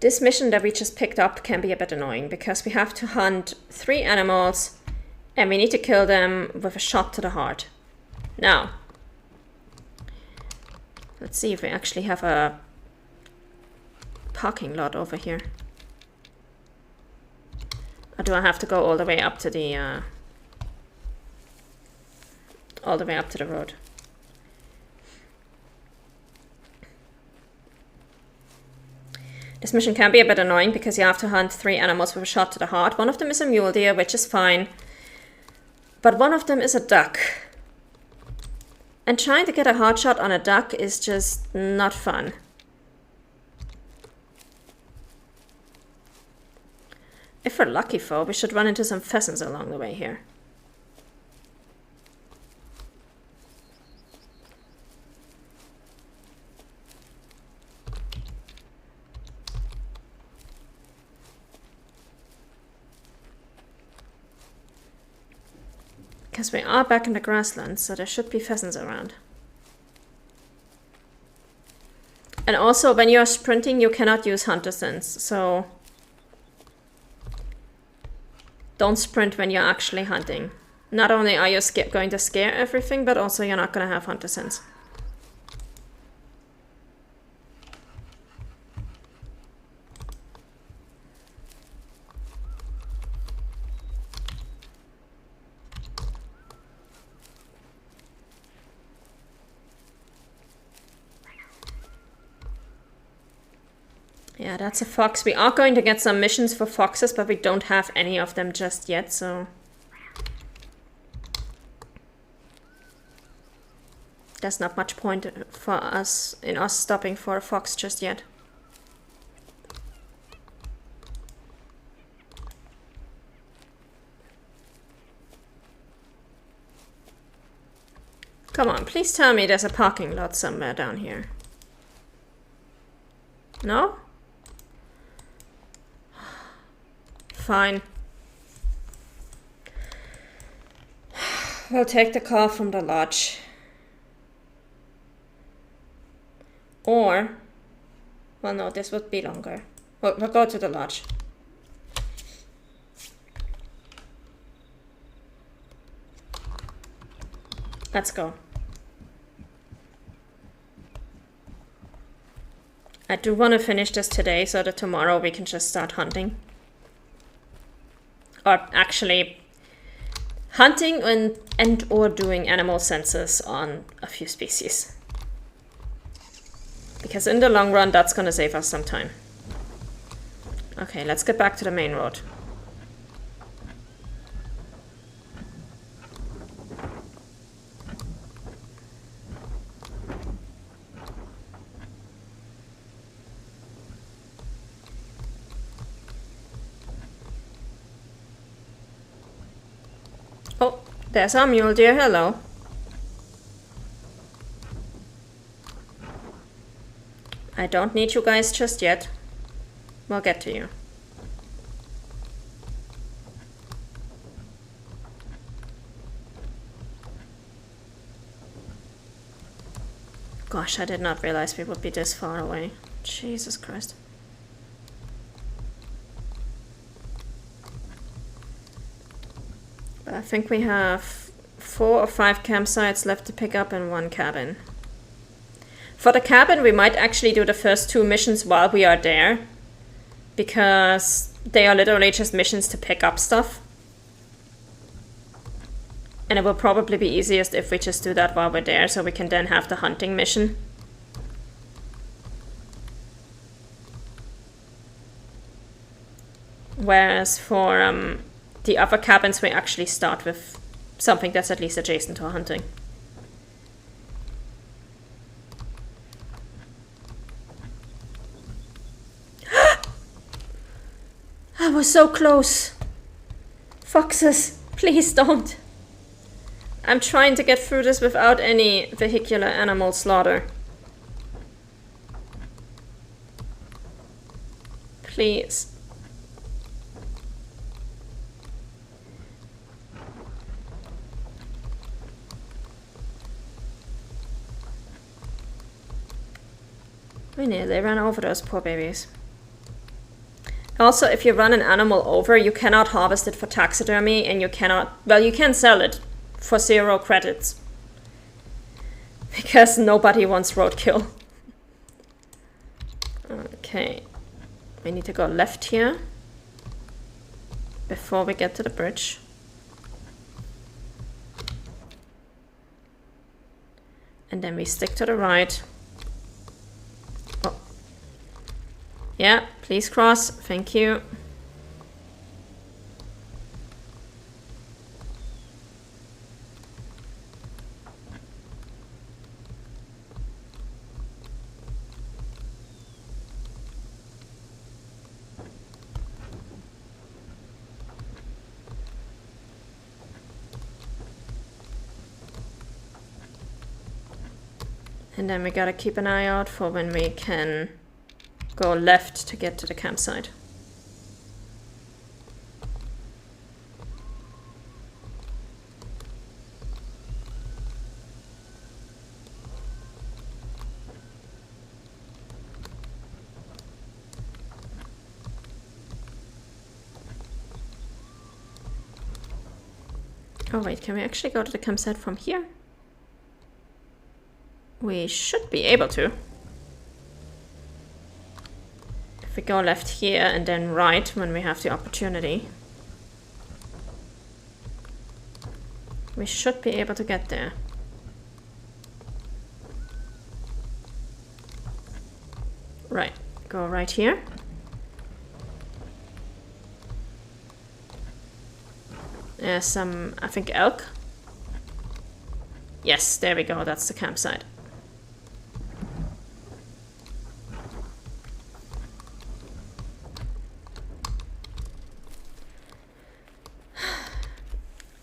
This mission that we just picked up can be a bit annoying because we have to hunt 3 animals and we need to kill them with a shot to the heart. Now, let's see if we actually have a parking lot over here. Or do I have to go all the way up to the road? This mission can be a bit annoying because you have to hunt 3 animals with a shot to the heart. One of them is a mule deer, which is fine. But one of them is a duck. And trying to get a hard shot on a duck is just not fun. If we're lucky, though, we should run into some pheasants along the way here. Because we are back in the grasslands, so there should be pheasants around. And also, when you're sprinting, you cannot use hunter sense, so don't sprint when you're actually hunting. Not only are you going to scare everything, but also you're not going to have hunter sense. Yeah, that's a fox. We are going to get some missions for foxes, but we don't have any of them just yet, so there's not much point for us in us stopping for a fox just yet. Come on, please tell me there's a parking lot somewhere down here. No? Fine. We'll take the car from the lodge. Or, well no, this would be longer. We'll go to the lodge. Let's go. I do want to finish this today so that tomorrow we can just start hunting. Or actually hunting and or doing animal census on a few species. Because in the long run, that's going to save us some time. Okay, let's get back to the main road. Oh, there's our mule deer. Hello. I don't need you guys just yet. We'll get to you. Gosh, I did not realize we would be this far away. Jesus Christ. I think we have 4 or 5 campsites left to pick up and 1 cabin. For the cabin, we might actually do the first 2 missions while we are there, because they are literally just missions to pick up stuff. And it will probably be easiest if we just do that while we're there, so we can then have the hunting mission. Whereas for the other cabins, we actually start with something that's at least adjacent to our hunting. I was so close. Foxes, please don't. I'm trying to get through this without any vehicular animal slaughter. Please. We nearly ran over those poor babies. Also, if you run an animal over, you cannot harvest it for taxidermy, and you cannot, well, you can sell it for 0 credits. Because nobody wants roadkill. Okay. We need to go left here before we get to the bridge. And then we stick to the right. Oh. Yeah, please cross. Thank you. And then we gotta keep an eye out for when we can go left to get to the campsite. Oh wait, can we actually go to the campsite from here? We should be able to. If we go left here and then right when we have the opportunity. We should be able to get there. Right, go right here. There's some, I think, elk. Yes, there we go, that's the campsite.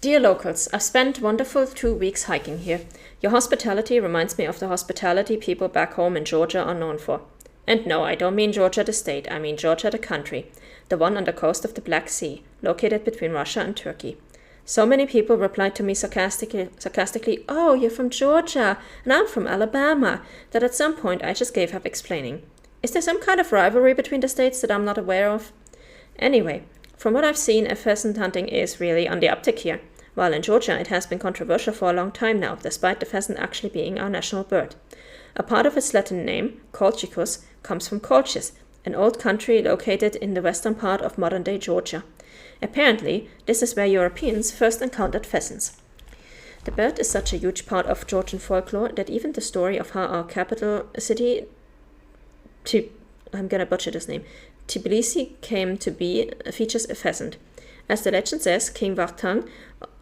Dear locals, I've spent wonderful 2 weeks hiking here. Your hospitality reminds me of the hospitality people back home in Georgia are known for. And no, I don't mean Georgia the state, I mean Georgia the country, the one on the coast of the Black Sea, located between Russia and Turkey. So many people replied to me sarcastically, "Oh, you're from Georgia, and I'm from Alabama," that at some point I just gave up explaining. Is there some kind of rivalry between the states that I'm not aware of? Anyway, from what I've seen, pheasant hunting is really on the uptick here. While in Georgia it has been controversial for a long time now, despite the pheasant actually being our national bird. A part of its Latin name, Colchicus, comes from Colchis, an old country located in the western part of modern-day Georgia. Apparently, this is where Europeans first encountered pheasants. The bird is such a huge part of Georgian folklore that even the story of how our capital city, I'm gonna butcher this name, Tbilisi, came to be features a pheasant. As the legend says, King Vakhtang,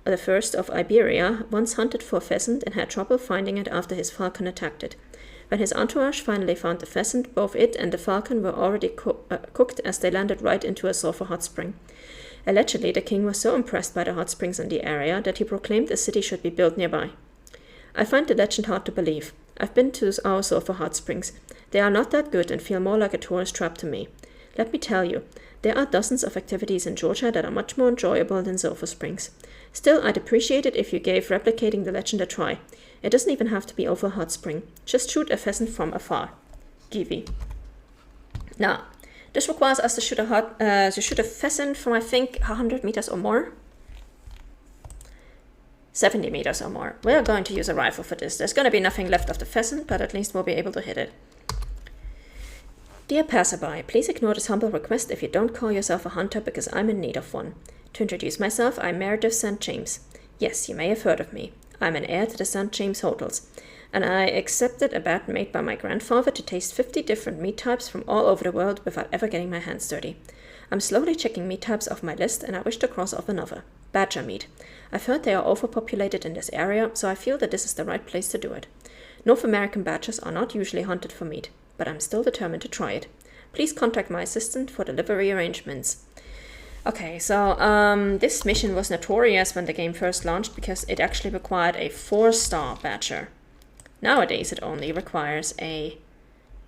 the first of Iberia, once hunted for a pheasant and had trouble finding it after his falcon attacked it. When his entourage finally found the pheasant, both it and the falcon were already cooked as they landed right into a sulfur hot spring. Allegedly, the king was so impressed by the hot springs in the area that he proclaimed a city should be built nearby. I find the legend hard to believe. I've been to our sulfur hot springs. They are not that good and feel more like a tourist trap to me. Let me tell you, there are dozens of activities in Georgia that are much more enjoyable than sulfur springs. Still, I'd appreciate it if you gave replicating the legend a try. It doesn't even have to be over a hot spring. Just shoot a pheasant from afar. Givi. Now, this requires us to shoot a pheasant from, I think, 100 meters or more. 70 meters or more. We're going to use a rifle for this. There's going to be nothing left of the pheasant, but at least we'll be able to hit it. Dear passerby, please ignore this humble request if you don't call yourself a hunter because I'm in need of one. To introduce myself, I'm Meredith St. James. Yes, you may have heard of me. I'm an heir to the St. James hotels, and I accepted a bet made by my grandfather to taste 50 different meat types from all over the world without ever getting my hands dirty. I'm slowly checking meat types off my list, and I wish to cross off another. Badger meat. I've heard they are overpopulated in this area, so I feel that this is the right place to do it. North American badgers are not usually hunted for meat, but I'm still determined to try it. Please contact my assistant for delivery arrangements. Okay, so this mission was notorious when the game first launched because it actually required a 4-star badger. Nowadays it only requires a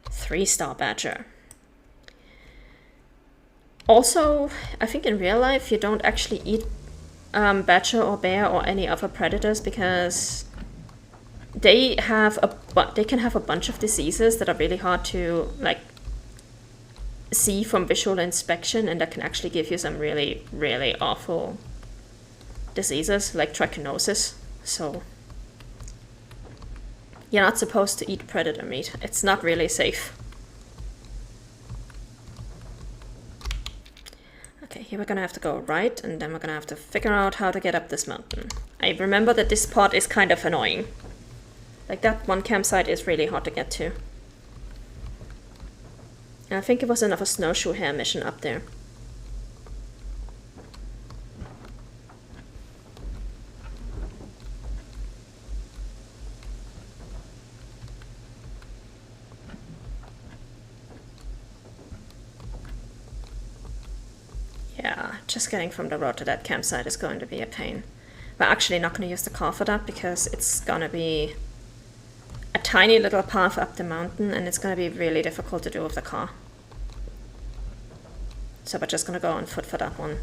3-star badger. Also, I think in real life you don't actually eat badger or bear or any other predators because they can have a bunch of diseases that are really hard to see from visual inspection, and that can actually give you some really, really awful diseases like trichinosis. So you're not supposed to eat predator meat. It's not really safe. Okay, here we're gonna have to go right, and then we're gonna have to figure out how to get up this mountain. I remember that this part is kind of annoying. Like, that one campsite is really hard to get to. And I think it was another snowshoe hare mission up there. Yeah, just getting from the road to that campsite is going to be a pain. We're actually not going to use the car for that because it's going to be a tiny little path up the mountain and it's going to be really difficult to do with the car. So we're just going to go on foot for that one.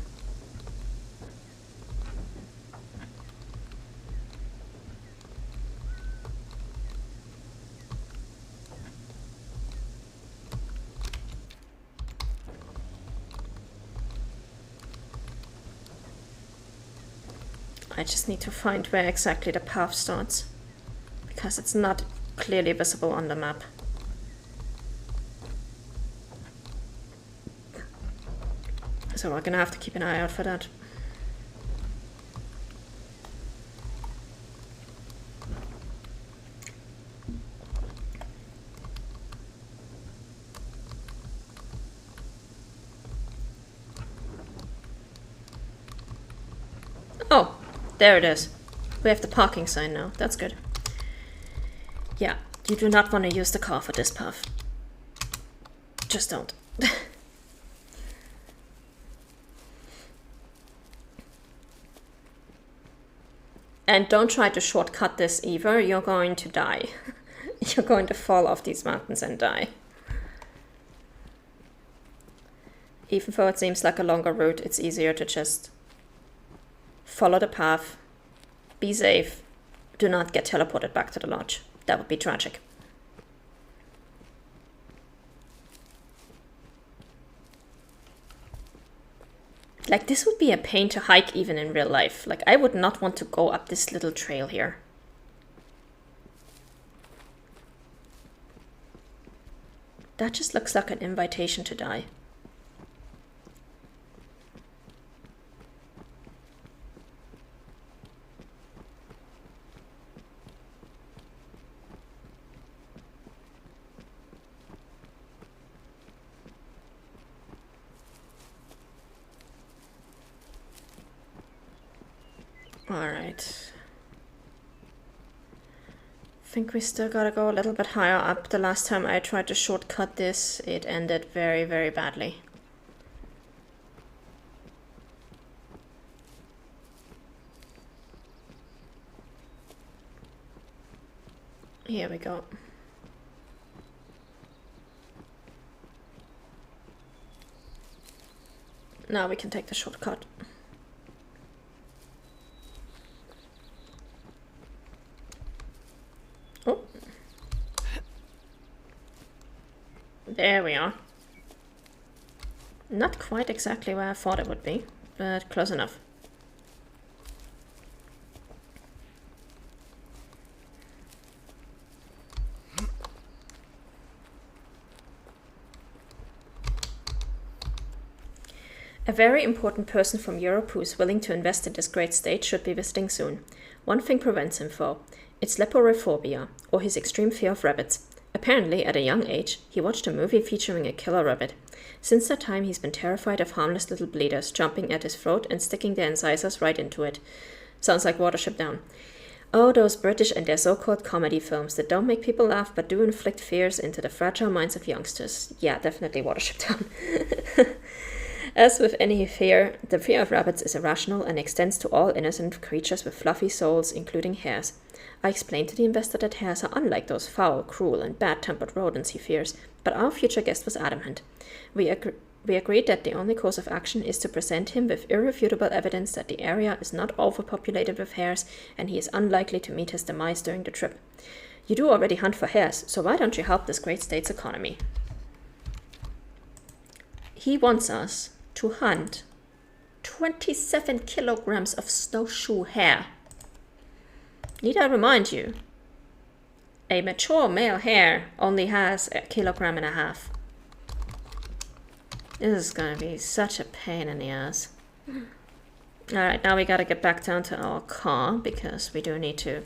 I just need to find where exactly the path starts, because it's not clearly visible on the map. So we're gonna have to keep an eye out for that. Oh! There it is. We have the parking sign now. That's good. Yeah, you do not want to use the car for this path. Just don't. And don't try to shortcut this either. You're going to die. You're going to fall off these mountains and die. Even though it seems like a longer route, it's easier to just follow the path, be safe, do not get teleported back to the lodge. That would be tragic. Like, this would be a pain to hike even in real life. Like, I would not want to go up this little trail here. That just looks like an invitation to die. Alright. I think we still gotta go a little bit higher up. The last time I tried to shortcut this, it ended very, very badly. Here we go. Now we can take the shortcut. Oh. There we are. Not quite exactly where I thought it would be, but close enough. A very important person from Europe who is willing to invest in this great state should be visiting soon. One thing prevents him though. It's leporophobia, or his extreme fear of rabbits. Apparently, at a young age, he watched a movie featuring a killer rabbit. Since that time, he's been terrified of harmless little bleeders jumping at his throat and sticking their incisors right into it. Sounds like Watership Down. Oh, those British and their so-called comedy films that don't make people laugh but do inflict fears into the fragile minds of youngsters. Yeah, definitely Watership Down. As with any fear, the fear of rabbits is irrational and extends to all innocent creatures with fluffy souls, including hares. I explained to the investor that hares are unlike those foul, cruel, and bad-tempered rodents he fears, but our future guest was adamant. We agreed that the only course of action is to present him with irrefutable evidence that the area is not overpopulated with hares, and he is unlikely to meet his demise during the trip. You do already hunt for hares, so why don't you help this great state's economy? he wants us to hunt 27 kilograms of snowshoe hare. Need I remind you, a mature male hare only has 1.5 kilograms. This is gonna be such a pain in the ass. Alright, now we gotta get back down to our car because we do need to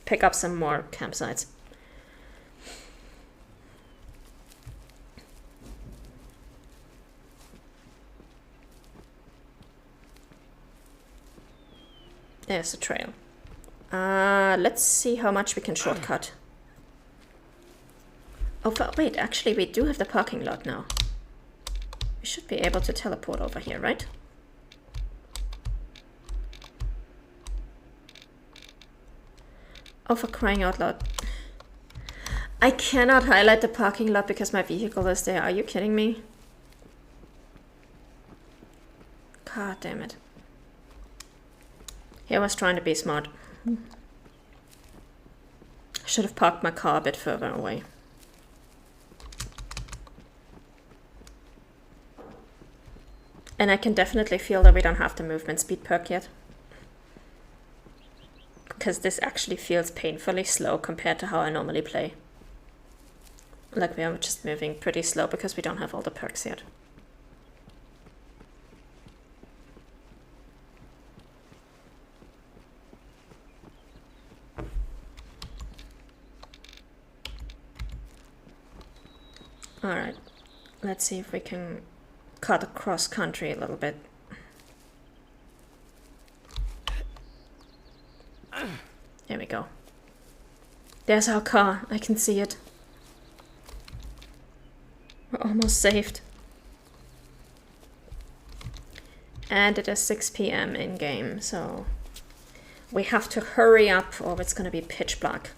pick up some more campsites. There's a trail. Let's see how much we can shortcut. Oh, wait, actually we do have the parking lot now. We should be able to teleport over here, right? Oh, for crying out loud. I cannot highlight the parking lot because my vehicle is there. Are you kidding me? God damn it. He was trying to be smart. I should have parked my car a bit further away. And I can definitely feel that we don't have the movement speed perk yet. Because this actually feels painfully slow compared to how I normally play. Like we are just moving pretty slow because we don't have all the perks yet. Alright, let's see if we can cut across country a little bit. There we go. There's our car. I can see it. We're almost saved. And it is 6 p.m. in game, so we have to hurry up or it's going to be pitch black.